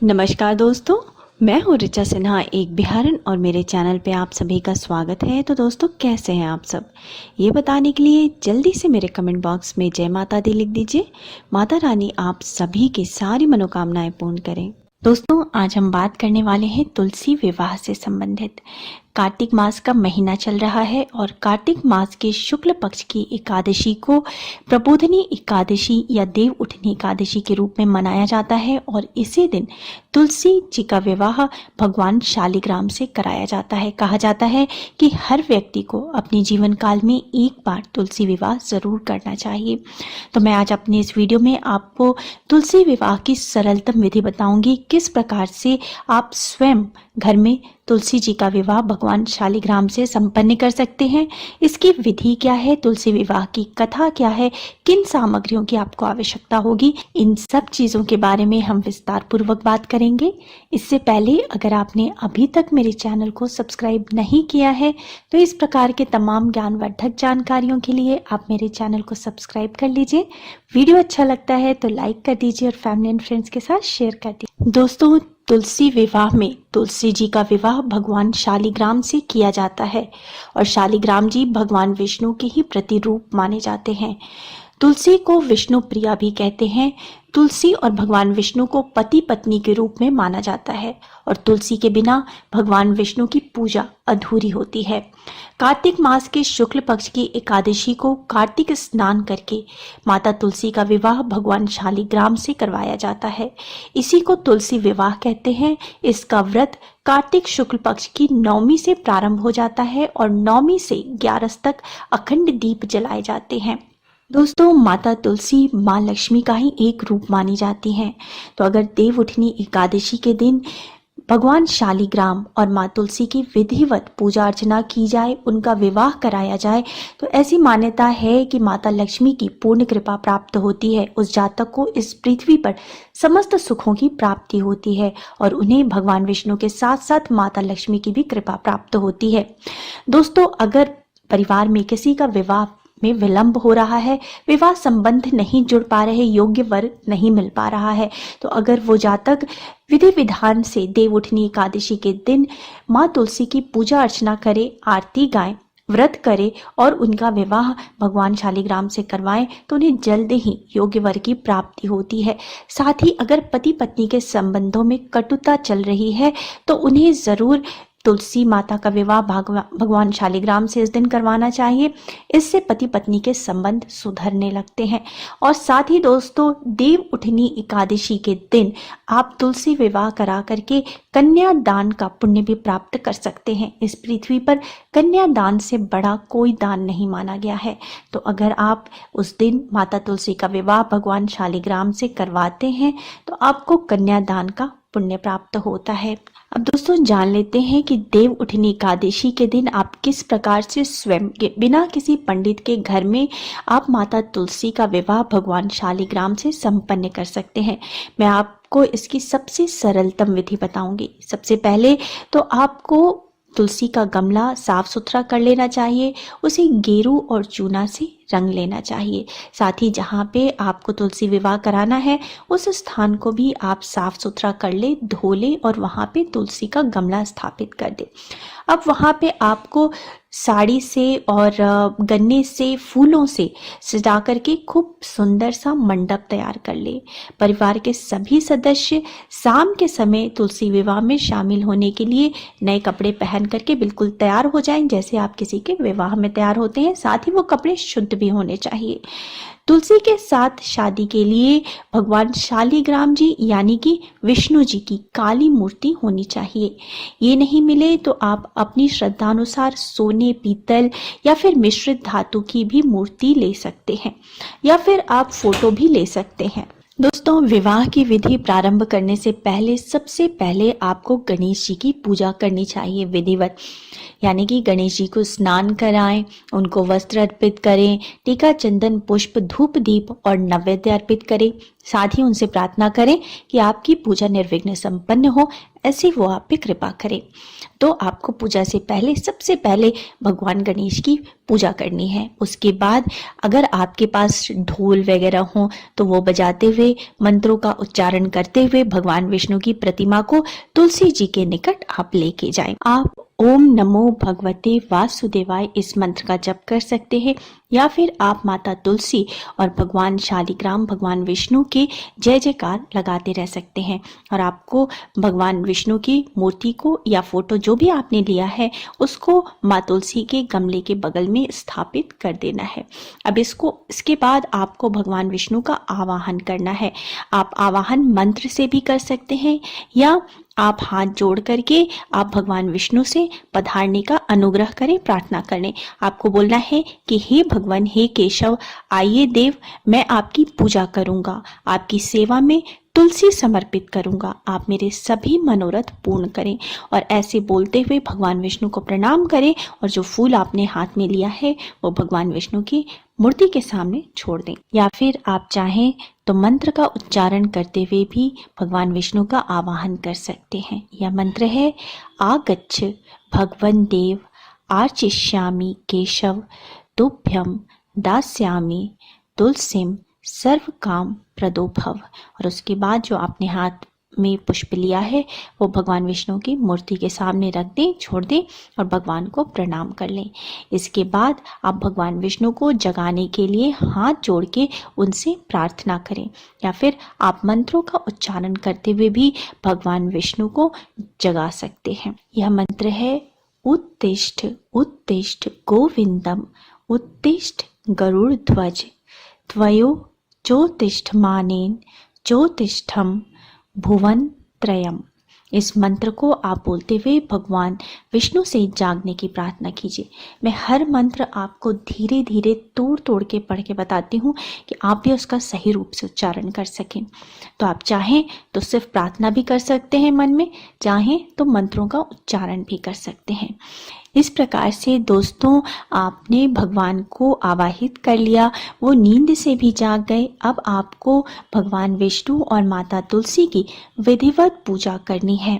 नमस्कार दोस्तों, मैं हूँ ऋचा सिन्हा, एक बिहारन, और मेरे चैनल पे आप सभी का स्वागत है। तो दोस्तों, कैसे हैं आप सब? ये बताने के लिए जल्दी से मेरे कमेंट बॉक्स में जय माता दी लिख दीजिए। माता रानी आप सभी की सारी मनोकामनाएं पूर्ण करें। दोस्तों, आज हम बात करने वाले हैं तुलसी विवाह से संबंधित। कार्तिक मास का महीना चल रहा है और कार्तिक मास के शुक्ल पक्ष की एकादशी को प्रबोधिनी एकादशी या देव उठनी एकादशी के रूप में मनाया जाता है और इसी दिन तुलसी जी का विवाह भगवान शालिग्राम से कराया जाता है। कहा जाता है कि हर व्यक्ति को अपने जीवन काल में एक बार तुलसी विवाह जरूर करना चाहिए। तो मैं आज अपने इस वीडियो में आपको तुलसी विवाह की सरलतम विधि बताऊंगी, किस प्रकार से आप स्वयं घर में तुलसी जी का विवाह भगवान शालिग्राम से संपन्न कर सकते हैं। इसकी विधि क्या है, तुलसी विवाह की कथा क्या है, किन सामग्रियों की आपको आवश्यकता होगी, इन सब चीजों के बारे में हम विस्तार पूर्वक बात करेंगे। इससे पहले अगर आपने अभी तक मेरे चैनल को सब्सक्राइब नहीं किया है तो इस प्रकार के तमाम ज्ञानवर्धक जानकारियों के लिए आप मेरे चैनल को सब्सक्राइब कर लीजिए। वीडियो अच्छा लगता है तो लाइक कर दीजिए और फैमिली एंड फ्रेंड्स के साथ शेयर कर दीजिए। दोस्तों, तुलसी विवाह में तुलसी जी का विवाह भगवान शालिग्राम से किया जाता है और शालिग्राम जी भगवान विष्णु के ही प्रतिरूप माने जाते हैं। तुलसी को विष्णु प्रिया भी कहते हैं। तुलसी और भगवान विष्णु को पति पत्नी के रूप में माना जाता है और तुलसी के बिना भगवान विष्णु की पूजा अधूरी होती है। कार्तिक मास के शुक्ल पक्ष की एकादशी को कार्तिक स्नान करके माता तुलसी का विवाह भगवान शालिग्राम से करवाया जाता है। इसी को तुलसी विवाह कहते हैं। इसका व्रत कार्तिक शुक्ल पक्ष की नवमी से प्रारंभ हो जाता है और नवमी से 11 तक अखंड दीप जलाए जाते हैं। दोस्तों, माता तुलसी माँ लक्ष्मी का ही एक रूप मानी जाती हैं। तो अगर देव उठनी एकादशी के दिन भगवान शालिग्राम और माँ तुलसी की विधिवत पूजा अर्चना की जाए, उनका विवाह कराया जाए, तो ऐसी मान्यता है कि माता लक्ष्मी की पूर्ण कृपा प्राप्त होती है। उस जातक को इस पृथ्वी पर समस्त सुखों की प्राप्ति होती है और उन्हें भगवान विष्णु के साथ साथ माता लक्ष्मी की भी कृपा प्राप्त होती है। दोस्तों, अगर परिवार में किसी का विवाह में विलंब हो रहा है, विवाह संबंध नहीं जुड़ पा रहे, योग्य वर नहीं मिल पा रहा है, तो अगर वो जातक विधि विधान से देव उठनी एकादशी के दिन माँ तुलसी की पूजा अर्चना करे, आरती गाए, व्रत करे और उनका विवाह भगवान शालिग्राम से करवाएं, तो उन्हें जल्द ही योग्य वर की प्राप्ति होती है। साथ ही अगर पति पत्नी के संबंधों में कटुता चल रही है तो उन्हें जरूर तुलसी माता का विवाह भगवान शालिग्राम से इस दिन करवाना चाहिए। इससे पति पत्नी के संबंध सुधरने लगते हैं। और साथ ही दोस्तों, देव उठनी एकादशी के दिन आप तुलसी विवाह करा करके कन्या दान का पुण्य भी प्राप्त कर सकते हैं। इस पृथ्वी पर कन्या दान से बड़ा कोई दान नहीं माना गया है। तो अगर आप उस दिन माता तुलसी का विवाह भगवान शालिग्राम से करवाते हैं तो आपको कन्या दान का पुण्य प्राप्त होता है। अब दोस्तों, जान लेते हैं कि देव उठनी एकादशी के दिन आप किस प्रकार से स्वयं के बिना किसी पंडित के घर में आप माता तुलसी का विवाह भगवान शालिग्राम से संपन्न कर सकते हैं। मैं आपको इसकी सबसे सरलतम विधि बताऊंगी। सबसे पहले तो आपको तुलसी का गमला साफ सुथरा कर लेना चाहिए, उसे गेरू और चूना से रंग लेना चाहिए। साथ ही जहाँ पे आपको तुलसी विवाह कराना है उस स्थान को भी आप साफ सुथरा कर ले, धो ले और वहाँ पे तुलसी का गमला स्थापित कर दे। अब वहाँ पे आपको साड़ी से और गन्ने से, फूलों से सजा करके खूब सुंदर सा मंडप तैयार कर ले। परिवार के सभी सदस्य शाम के समय तुलसी विवाह में शामिल होने के लिए नए कपड़े पहन करके बिल्कुल तैयार हो जाएं, जैसे आप किसी के विवाह में तैयार होते हैं। साथ ही वो कपड़े शुद्ध भी होने चाहिए। तुलसी के साथ शादी के लिए भगवान शालिग्राम जी यानी कि विष्णु जी की काली मूर्ति होनी चाहिए। ये नहीं मिले तो आप अपनी श्रद्धानुसार सोने, पीतल या फिर मिश्रित धातु की भी मूर्ति ले सकते हैं या फिर आप फोटो भी ले सकते हैं। दोस्तों, विवाह की विधि प्रारंभ करने से पहले सबसे पहले आपको गणेश जी की पूजा करनी चाहिए विधिवत। यानी कि गणेश जी को स्नान कराएं, उनको वस्त्र अर्पित करें, टीका, चंदन, पुष्प, धूप, दीप और नैवेद्य अर्पित करें। साथ ही उनसे प्रार्थना करें कि आपकी पूजा निर्विघ्न संपन्न हो, ऐसी वो आप पे कृपा करें। तो आपको पूजा से पहले सबसे पहले भगवान गणेश की पूजा करनी है। उसके बाद अगर आपके पास ढोल वगैरह हो तो वो बजाते हुए, मंत्रों का उच्चारण करते हुए भगवान विष्णु की प्रतिमा को तुलसी जी के निकट आप लेके जाएं। आप ओम नमो भगवते वासुदेवाय इस मंत्र का जप कर सकते हैं, या फिर आप माता तुलसी और भगवान शालिग्राम, भगवान विष्णु के जय जयकार लगाते रह सकते हैं। और आपको भगवान विष्णु की मूर्ति को या फोटो जो भी आपने लिया है उसको माँ तुलसी के गमले के बगल में स्थापित कर देना है। अब इसके बाद आपको भगवान विष्णु का आवाहन करना है। आप आवाहन मंत्र से भी कर सकते हैं, या आप हाथ जोड़ करके आप भगवान विष्णु से पधारने का अनुग्रह करें, प्रार्थना करें। आपको बोलना है कि हे भगवान, हे केशव, आइए देव, मैं आपकी पूजा करूंगा, आपकी सेवा में तुलसी समर्पित करूंगा, आप मेरे सभी मनोरथ पूर्ण करें। और ऐसे बोलते हुए भगवान विष्णु को प्रणाम करें और जो फूल आपने हाथ में लिया है वो भगवान विष्णु की मूर्ति के सामने छोड़ दें। या फिर आप चाहें तो मंत्र का उच्चारण करते हुए भी भगवान विष्णु का आवाहन कर सकते हैं। यह मंत्र है आगच्छ भगवन् देव आर्चिष्यामि केशव तुभ्यं दास्यामि तुलसीम सर्व काम प्रदो भव। और उसके बाद जो आपने हाथ में पुष्प लिया है वो भगवान विष्णु की मूर्ति के सामने रख दें, छोड़ दें और भगवान को प्रणाम कर लें। इसके बाद आप भगवान विष्णु को जगाने के लिए हाथ जोड़ के उनसे प्रार्थना करें, या फिर आप मंत्रों का उच्चारण करते हुए भी भगवान विष्णु को जगा सकते हैं। यह मंत्र है उत्तिष्ठ उत्तिष्ठ गोविंदम उत्तिष्ठ गरुड़ ध्वज त्वयो ज्योतिष्ठमानेन ज्योतिष्ठम भुवन त्रयम। इस मंत्र को आप बोलते हुए भगवान विष्णु से जागने की प्रार्थना कीजिए। मैं हर मंत्र आपको धीरे धीरे तोड़ तोड़ के पढ़ के बताती हूँ कि आप भी उसका सही रूप से उच्चारण कर सकें। तो आप चाहें तो सिर्फ प्रार्थना भी कर सकते हैं मन में, चाहें तो मंत्रों का उच्चारण भी कर सकते हैं। इस प्रकार से दोस्तों आपने भगवान को आवाहित कर लिया, वो नींद से भी जाग गए। अब आपको भगवान विष्णु और माता तुलसी की विधिवत पूजा करनी है।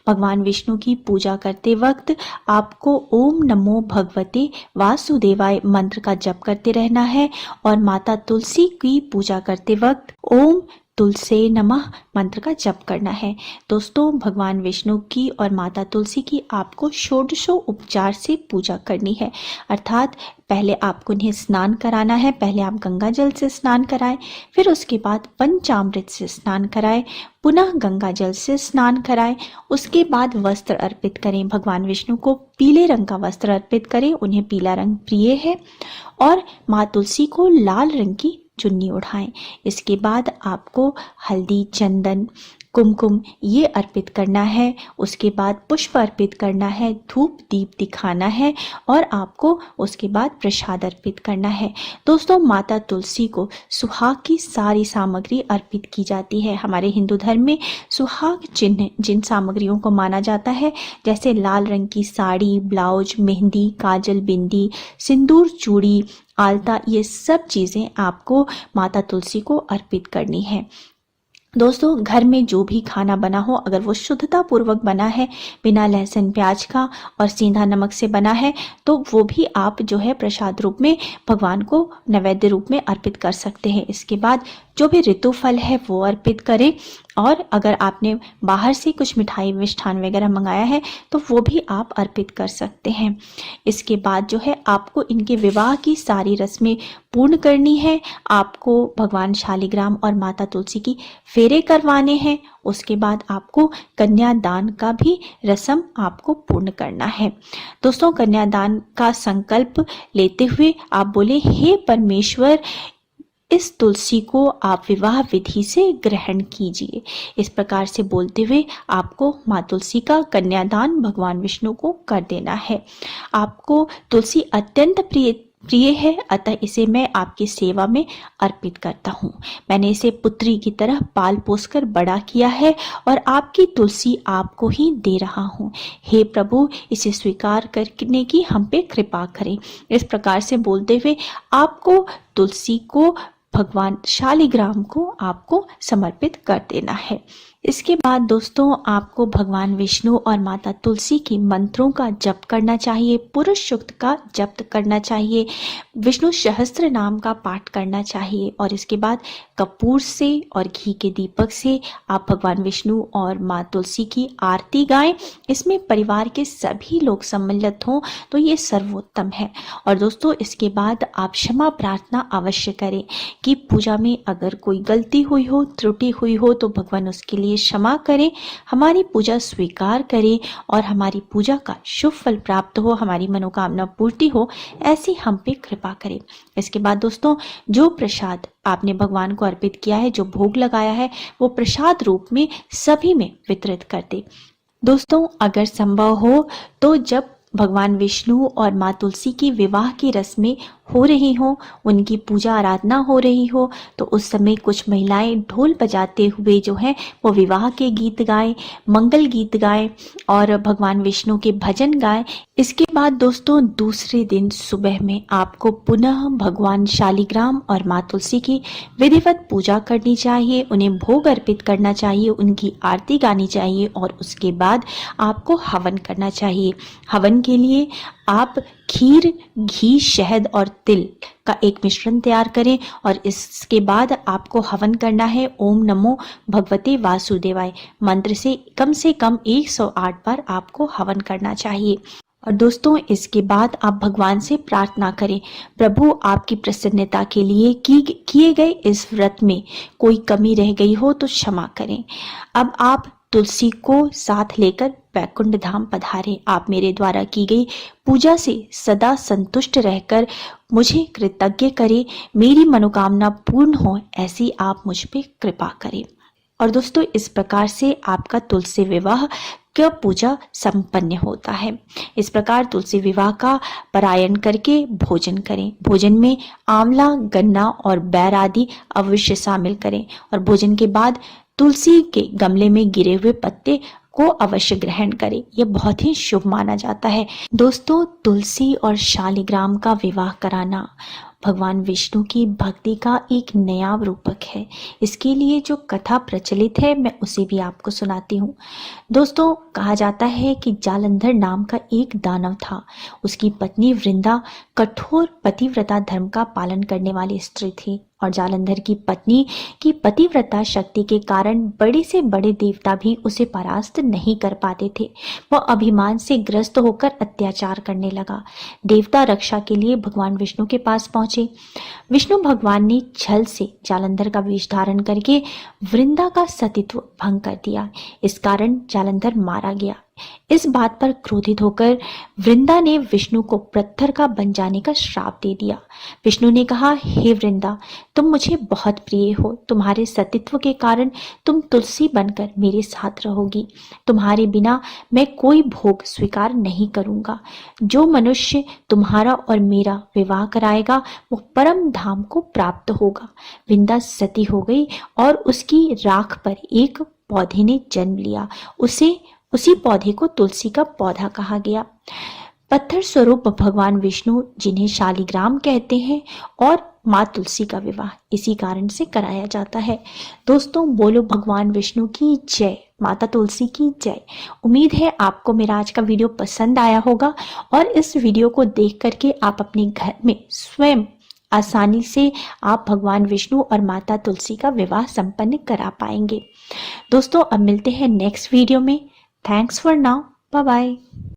भगवान विष्णु की पूजा करते वक्त आपको ओम नमो भगवते वासुदेवाय मंत्र का जप करते रहना है, और माता तुलसी की पूजा करते वक्त ओम तुलसी नमः मंत्र का जप करना है। दोस्तों भगवान विष्णु की और माता तुलसी की आपको षोडशो उपचार से पूजा करनी है, अर्थात पहले आपको उन्हें स्नान कराना है। पहले आप गंगा जल से स्नान कराएं, फिर उसके बाद पंचामृत से स्नान कराएं, पुनः गंगा जल से स्नान कराएं। उसके बाद वस्त्र अर्पित करें। भगवान विष्णु को पीले रंग का वस्त्र अर्पित करें, उन्हें पीला रंग प्रिय है। और माँ तुलसी को लाल रंग की चुन्नी उठाएं। इसके बाद आपको हल्दी, चंदन, कुमकुम ये अर्पित करना है। उसके बाद पुष्प अर्पित करना है, धूप दीप दिखाना है, और आपको उसके बाद प्रसाद अर्पित करना है। दोस्तों माता तुलसी को सुहाग की सारी सामग्री अर्पित की जाती है। हमारे हिंदू धर्म में सुहाग चिन्ह जिन सामग्रियों को माना जाता है, जैसे लाल रंग की साड़ी, ब्लाउज, मेहंदी, काजल, बिंदी, सिंदूर, चूड़ी, आलता, ये सब चीज़ें आपको माता तुलसी को अर्पित करनी है। दोस्तों घर में जो भी खाना बना हो, अगर वो शुद्धता पूर्वक बना है, बिना लहसुन प्याज का और सीधा नमक से बना है, तो वो भी आप जो है प्रसाद रूप में भगवान को नैवेद्य रूप में अर्पित कर सकते हैं। इसके बाद जो भी ऋतु फल है वो अर्पित करें, और अगर आपने बाहर से कुछ मिठाई मिष्ठान वगैरह मंगाया है तो वो भी आप अर्पित कर सकते हैं। इसके बाद जो है आपको इनके विवाह की सारी रस्में पूर्ण करनी है। आपको भगवान शालिग्राम और माता तुलसी की फेरे करवाने हैं। उसके बाद आपको कन्यादान का भी रस्म आपको पूर्ण करना है। दोस्तों कन्यादान का संकल्प लेते हुए आप बोले, हे परमेश्वर, इस तुलसी को आप विवाह विधि से ग्रहण कीजिए। इस प्रकार से बोलते हुए आपको माँ तुलसी का कन्यादान भगवान विष्णु को कर देना है। आपको तुलसी अत्यंत प्रिय है, अतः इसे मैं आपकी सेवा में अर्पित करता हूँ। मैंने इसे पुत्री की तरह पाल पोस कर बड़ा किया है, और आपकी तुलसी आपको ही दे रहा हूँ। हे प्रभु, इसे स्वीकार करने की हम पे कृपा करें। इस प्रकार से बोलते हुए आपको तुलसी को भगवान शालिग्राम को आपको समर्पित कर देना है। इसके बाद दोस्तों आपको भगवान विष्णु और माता तुलसी की मंत्रों का जप करना चाहिए, पुरुष सूक्त का जप करना चाहिए, विष्णु सहस्त्र नाम का पाठ करना चाहिए और इसके बाद कपूर से और घी के दीपक से आप भगवान विष्णु और माँ तुलसी की आरती गाएं। इसमें परिवार के सभी लोग सम्मिलित हों तो ये सर्वोत्तम है। और दोस्तों इसके बाद आप क्षमा प्रार्थना अवश्य करें कि पूजा में अगर कोई गलती हुई हो, त्रुटि हुई हो तो भगवान उसके लिए क्षमा करें, हमारी पूजा स्वीकार करें और हमारी पूजा का शुभ फल प्राप्त हो, हमारी मनोकामना पूर्ति हो, ऐसी हम पे कृपा करें। इसके बाद दोस्तों जो प्रसाद आपने भगवान को अर्पित किया है, जो भोग लगाया है, वो प्रसाद रूप में सभी में वितरित कर दे। दोस्तों अगर संभव हो तो जब भगवान विष्णु और माँ तुलसी की विवाह की रस्में हो रही हो, उनकी पूजा आराधना हो रही हो, तो उस समय कुछ महिलाएं ढोल बजाते हुए जो है वो विवाह के गीत गाएं, मंगल गीत गाएं और भगवान विष्णु के भजन गाएं। इसके बाद दोस्तों दूसरे दिन सुबह में आपको पुनः भगवान शालिग्राम और माँ तुलसी की विधिवत पूजा करनी चाहिए, उन्हें भोग अर्पित करना चाहिए, उनकी आरती गानी चाहिए और उसके बाद आपको हवन करना चाहिए। हवन के लिए आप खीर, घी, शहद और तिल का एक मिश्रण तैयार करें और इसके बाद आपको हवन करना है ओम नमो भगवते वासुदेवाय मंत्र से कम 108 बार आपको हवन करना चाहिए। और दोस्तों इसके बाद आप भगवान से प्रार्थना करें, प्रभु आपकी प्रसन्नता के लिए किए गए इस व्रत में कोई कमी रह गई हो तो क्षमा करें। अब आप तुलसी को साथ लेकर वैकुंठ धाम पधारें। आप मेरे द्वारा की गई पूजा से सदा संतुष्ट रहकर मुझे कृतज्ञ करें, मेरी मनोकामना पूर्ण हो, ऐसी आप मुझ पे कृपा करें। और दोस्तों इस प्रकार से आपका तुलसी विवाह का पूजा संपन्न होता है। इस प्रकार तुलसी विवाह का पारायण करके भोजन करें। भोजन में आंवला, गन्ना और बैर आदि अवश्य शामिल करें और भोजन के बाद तुलसी के गमले में गिरे हुए पत्ते को अवश्य ग्रहण करें, यह बहुत ही शुभ माना जाता है। दोस्तों तुलसी और शालिग्राम का विवाह कराना भगवान विष्णु की भक्ति का एक नया रूपक है। इसके लिए जो कथा प्रचलित है मैं उसे भी आपको सुनाती हूँ। दोस्तों कहा जाता है कि जालंधर नाम का एक दानव था। उसकी पत्नी वृंदा कठोर पतिव्रता धर्म का पालन करने वाली स्त्री थी और जालंधर की पत्नी की पतिव्रता शक्ति के कारण बड़े से बड़े देवता भी उसे परास्त नहीं कर पाते थे। वह अभिमान से ग्रस्त होकर अत्याचार करने लगा। देवता रक्षा के लिए भगवान विष्णु के पास पहुंचे। विष्णु भगवान ने छल से जालंधर का वेश धारण करके वृंदा का सतीत्व भंग कर दिया। इस कारण जालंधर मारा गया। इस बात पर क्रोधित होकर वृंदा ने विष्णु को पत्थर का बन जाने का श्राप दे दिया। विष्णु ने कहा, हे वृंदा, तुम मुझे बहुत प्रिय हो, तुम्हारे सतीत्व के कारण तुम तुलसी बनकर मेरे साथ रहोगी। तुम्हारे बिना मैं कोई भोग स्वीकार नहीं करूंगा। जो मनुष्य तुम्हारा और मेरा विवाह कराएगा वो परम धाम को प्राप्त होगा। वृंदा सती हो गई और उसकी राख पर एक पौधे ने जन्म लिया। उसी पौधे को तुलसी का पौधा कहा गया। पत्थर स्वरूप भगवान विष्णु जिन्हें शालिग्राम कहते हैं और माँ तुलसी का विवाह इसी कारण से कराया जाता है। दोस्तों बोलो भगवान विष्णु की जय, माता तुलसी की जय। उम्मीद है आपको मेरा आज का वीडियो पसंद आया होगा और इस वीडियो को देख करके आप अपने घर में स्वयं आसानी से आप भगवान विष्णु और माता तुलसी का विवाह संपन्न करा पाएंगे। दोस्तों अब मिलते हैं नेक्स्ट वीडियो में। Thanks for now. Bye bye.